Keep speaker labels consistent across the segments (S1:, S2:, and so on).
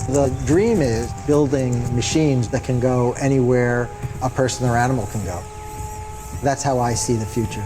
S1: The dream is building machines that can go anywhere a person or animal can go. That's how I see the future.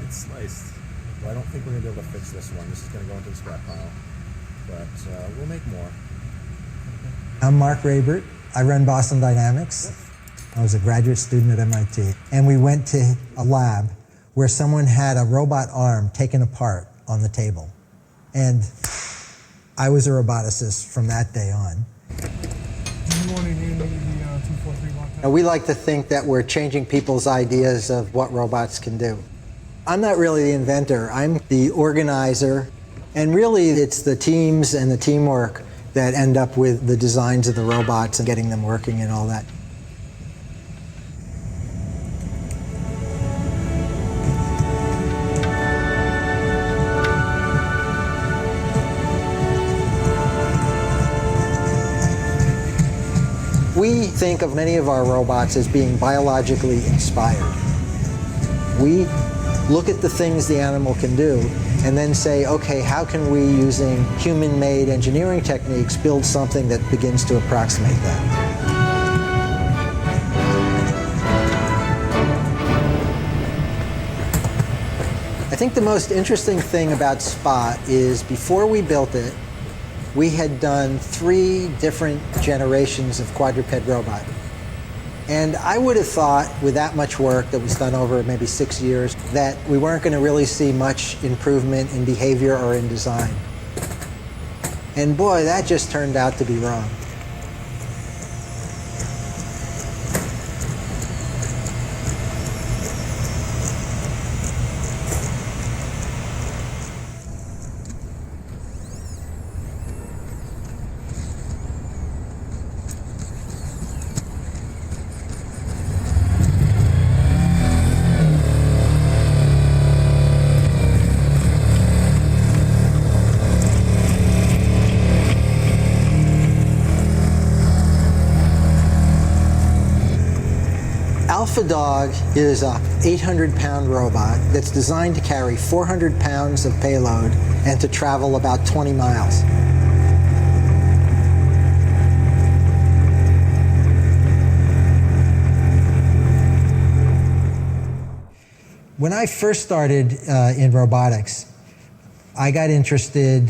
S2: It's sliced. Well, I don't think we're going to be able to fix this one. This is going to go into the scrap pile. But we'll make more.
S1: I'm Mark Rabert. I run Boston Dynamics. I was a graduate student at MIT. And we went to a lab where someone had a robot arm taken apart on the table. And I was a roboticist from that day on. Now, we like to think that we're changing people's ideas of what robots can do. I'm not really the inventor, I'm the organizer, and really it's the teams and the teamwork that end up with the designs of the robots and getting them working and all that. We think of many of our robots as being biologically inspired. We look at the things the animal can do and then say, okay, how can we, using human-made engineering techniques, build something that begins to approximate that? I think the most interesting thing about Spot is before we built it, we had done 3 different generations of quadruped robot. And I would have thought, with that much work that was done over maybe 6 years, that we weren't going to really see much improvement in behavior or in design. And boy, that just turned out to be wrong. Alpha Dog is a 800-pound robot that's designed to carry 400 pounds of payload and to travel about 20 miles. When I first started in robotics, I got interested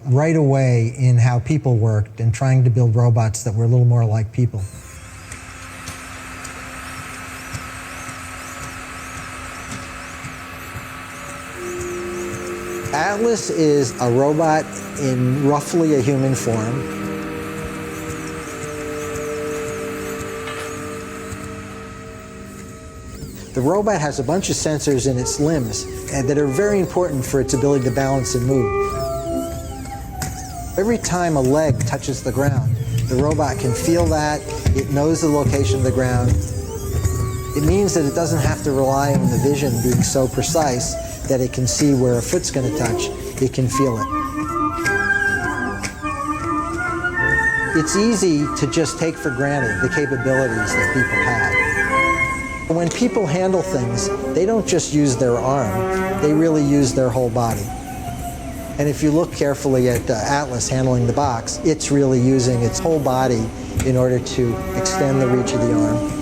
S1: right away in how people worked and trying to build robots that were a little more like people. Atlas is a robot in roughly a human form. The robot has a bunch of sensors in its limbs that are very important for its ability to balance and move. Every time a leg touches the ground, the robot can feel that, it knows the location of the ground. It means that it doesn't have to rely on the vision being so precise that it can see where a foot's going to touch, it can feel it. It's easy to just take for granted the capabilities that people have. When people handle things, they don't just use their arm, they really use their whole body. And if you look carefully at Atlas handling the box, it's really using its whole body in order to extend the reach of the arm.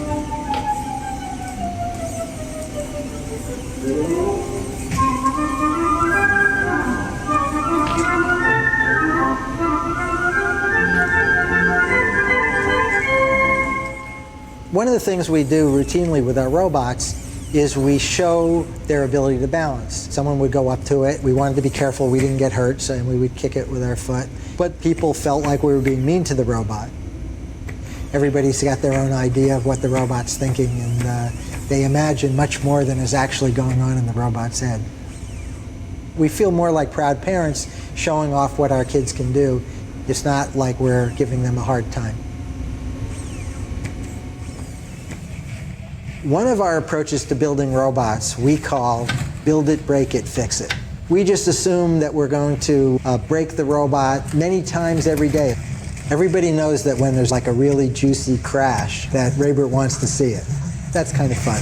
S1: One of the things we do routinely with our robots is we show their ability to balance. Someone would go up to it. We wanted to be careful we didn't get hurt, so we would kick it with our foot. But people felt like we were being mean to the robot. Everybody's got their own idea of what the robot's thinking, and they imagine much more than is actually going on in the robot's head. We feel more like proud parents showing off what our kids can do. It's not like we're giving them a hard time. One of our approaches to building robots we call build it, break it, fix it. We just assume that we're going to break the robot many times every day. Everybody knows that when there's like a really juicy crash, that Raybert wants to see it. That's kind of fun.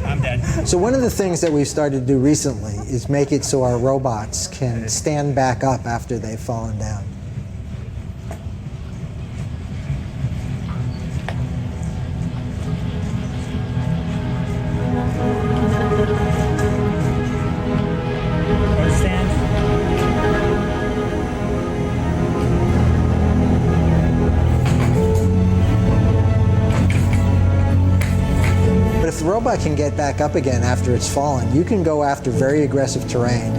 S3: I'm dead.
S1: So one of the things that we've started to do recently is make it so our robots can stand back up after they've fallen down. If the robot can get back up again after it's fallen, you can go after very aggressive terrain.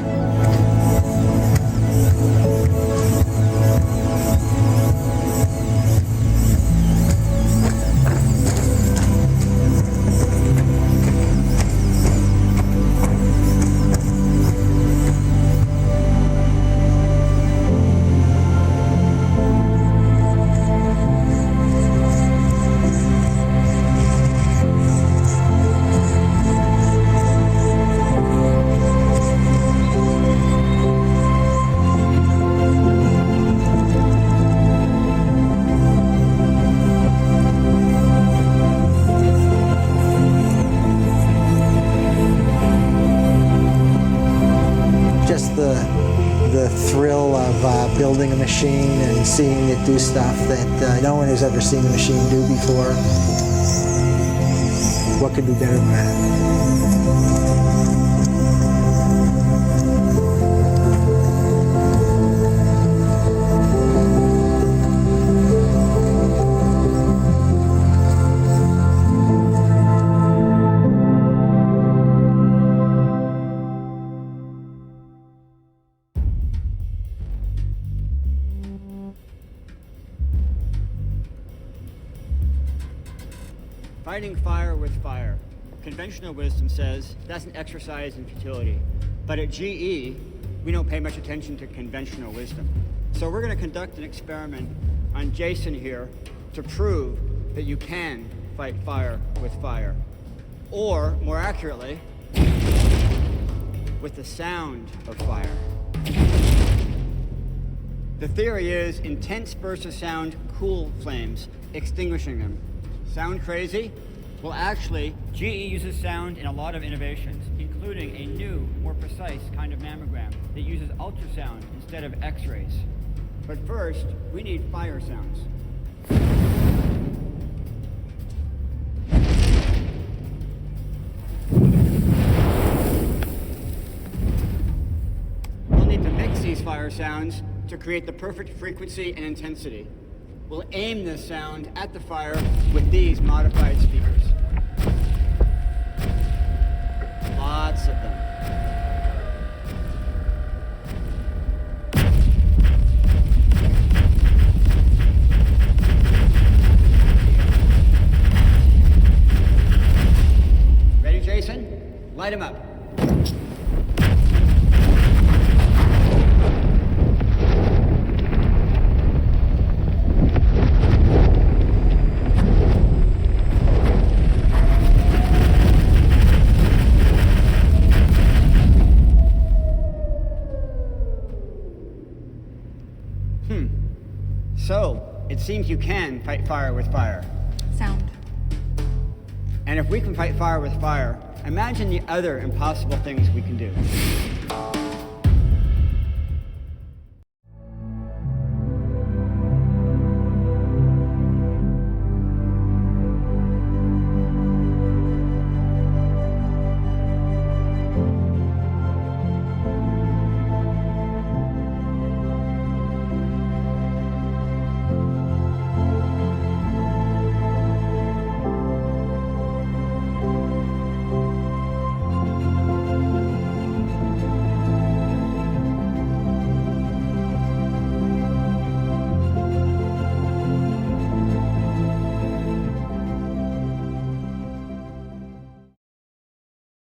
S1: The thrill of building a machine and seeing it do stuff that no one has ever seen a machine do before. What could be better than that?
S3: Fighting fire with fire. Conventional wisdom says that's an exercise in futility. But at GE, we don't pay much attention to conventional wisdom. So we're going to conduct an experiment on Jason here to prove that you can fight fire with fire. Or, more accurately, with the sound of fire. The theory is intense bursts of sound cool flames, extinguishing them. Sound crazy? Well, actually, GE uses sound in a lot of innovations, including a new, more precise kind of mammogram that uses ultrasound instead of X-rays. But first, we need fire sounds. We'll need to mix these fire sounds to create the perfect frequency and intensity. We'll aim this sound at the fire with these modified speakers. Lots of them. Ready, Jason? Light him up. So, it seems you can fight fire with fire.
S4: Sound.
S3: And if we can fight fire with fire, imagine the other impossible things we can do.